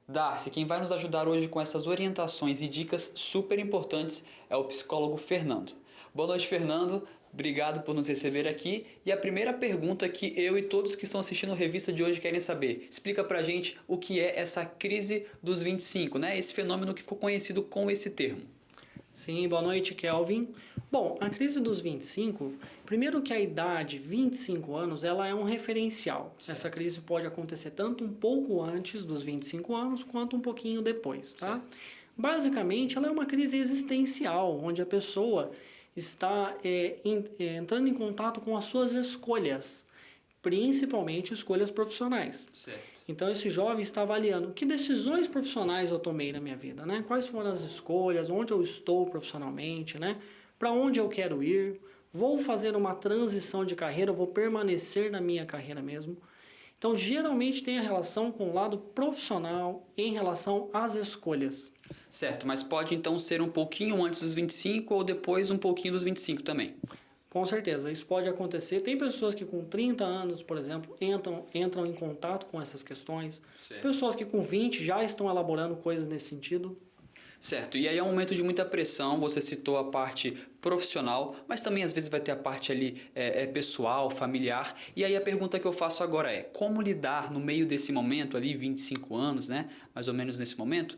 Darcy, quem vai nos ajudar hoje com essas orientações e dicas super importantes é o psicólogo Fernando. Boa noite, Fernando. Obrigado por nos receber aqui. E a primeira pergunta que eu e todos que estão assistindo a revista de hoje querem saber. Explica pra gente o que é essa crise dos 25, né? Esse fenômeno que ficou conhecido com esse termo. Sim, boa noite, Kelvin. Bom, a crise dos 25, primeiro que a idade 25 anos, ela é um referencial. Certo. Essa crise pode acontecer tanto um pouco antes dos 25 anos, quanto um pouquinho depois, tá? Certo. Basicamente, ela é uma crise existencial, onde a pessoa está entrando em contato com as suas escolhas, principalmente escolhas profissionais. Certo. Então esse jovem está avaliando que decisões profissionais eu tomei na minha vida, né? Quais foram as escolhas, onde eu estou profissionalmente, né? Para onde eu quero ir, vou fazer uma transição de carreira, vou permanecer na minha carreira mesmo. Então geralmente tem a relação com o lado profissional em relação às escolhas. Certo, mas pode então ser um pouquinho antes dos 25 ou depois um pouquinho dos 25 também. Com certeza, isso pode acontecer. Tem pessoas que com 30 anos, por exemplo, entram em contato com essas questões. Certo. Pessoas que com 20 já estão elaborando coisas nesse sentido. Certo, e aí é um momento de muita pressão, você citou a parte profissional, mas também às vezes vai ter a parte ali pessoal, familiar. E aí a pergunta que eu faço agora é, como lidar no meio desse momento ali, 25 anos, né, mais ou menos nesse momento,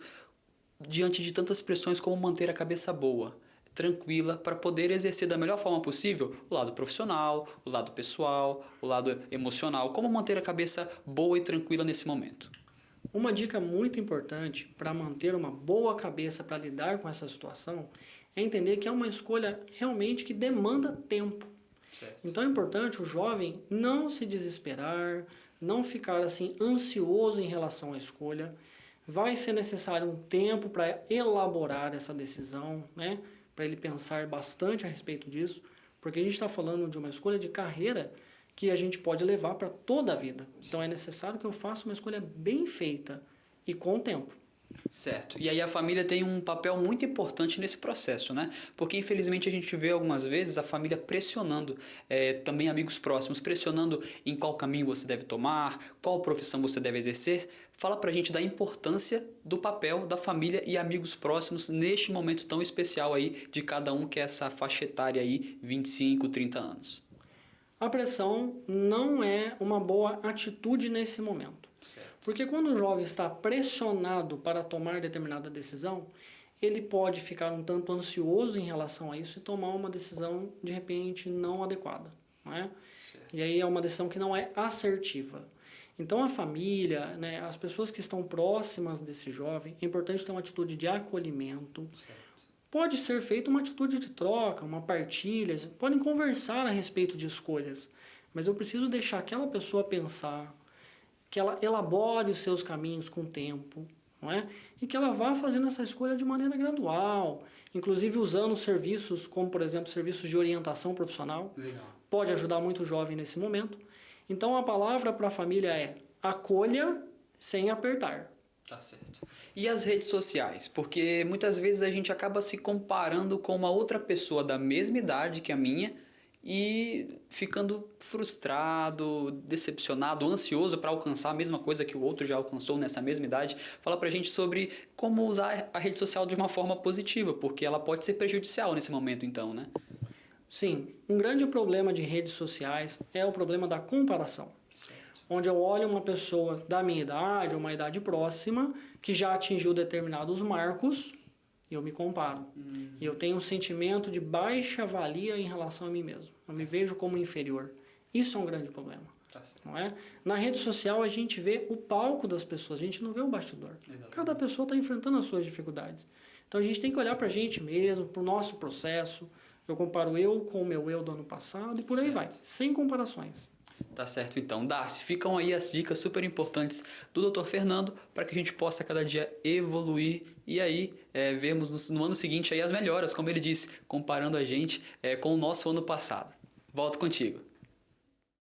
diante de tantas pressões, como manter a cabeça boa, tranquila, para poder exercer da melhor forma possível o lado profissional, o lado pessoal, o lado emocional, como manter a cabeça boa e tranquila nesse momento. Uma dica muito importante para manter uma boa cabeça para lidar com essa situação é entender que é uma escolha realmente que demanda tempo. Certo. Então é importante o jovem não se desesperar, não ficar assim ansioso em relação à escolha. Vai ser necessário um tempo para elaborar essa decisão, né? Para ele pensar bastante a respeito disso, porque a gente está falando de uma escolha de carreira que a gente pode levar para toda a vida. Então é necessário que eu faça uma escolha bem feita e com tempo. Certo. E aí a família tem um papel muito importante nesse processo, né? Porque infelizmente a gente vê algumas vezes a família pressionando, também amigos próximos, pressionando em qual caminho você deve tomar, qual profissão você deve exercer. Fala pra gente da importância do papel da família e amigos próximos neste momento tão especial aí de cada um que é essa faixa etária aí, 25, 30 anos. A pressão não é uma boa atitude nesse momento. Certo. Porque quando o jovem está pressionado para tomar determinada decisão, ele pode ficar um tanto ansioso em relação a isso e tomar uma decisão, de repente, não adequada. Não é? E aí é uma decisão que não é assertiva. Então a família, né, as pessoas que estão próximas desse jovem, é importante ter uma atitude de acolhimento. Certo. Pode ser feita uma atitude de troca, uma partilha, podem conversar a respeito de escolhas, mas eu preciso deixar aquela pessoa pensar, que ela elabore os seus caminhos com o tempo, não é? E que ela vá fazendo essa escolha de maneira gradual, inclusive usando serviços como, por exemplo, serviços de orientação profissional. Legal. Pode ajudar muito o jovem nesse momento. Então a palavra para a família é acolha sem apertar. Tá certo. E as redes sociais? Porque muitas vezes a gente acaba se comparando com uma outra pessoa da mesma idade que a minha e ficando frustrado, decepcionado, ansioso para alcançar a mesma coisa que o outro já alcançou nessa mesma idade. Fala pra gente sobre como usar a rede social de uma forma positiva, porque ela pode ser prejudicial nesse momento então, né? Sim, um grande problema de redes sociais é o problema da comparação. Onde eu olho uma pessoa da minha idade ou uma idade próxima que já atingiu determinados marcos e eu me comparo. E eu tenho um sentimento de baixa valia em relação a mim mesmo. Eu me vejo como inferior. Isso é um grande problema. Não é? Na rede social a gente vê o palco das pessoas, a gente não vê o bastidor. Cada pessoa está enfrentando as suas dificuldades. Então a gente tem que olhar para a gente mesmo, para o nosso processo. Eu comparo eu com o meu eu do ano passado e por aí vai, sem comparações. Tá certo então. Darcy, ficam aí as dicas super importantes do Dr. Fernando para que a gente possa cada dia evoluir e aí vermos no ano seguinte aí as melhoras, como ele disse, comparando a gente com o nosso ano passado. Volto contigo.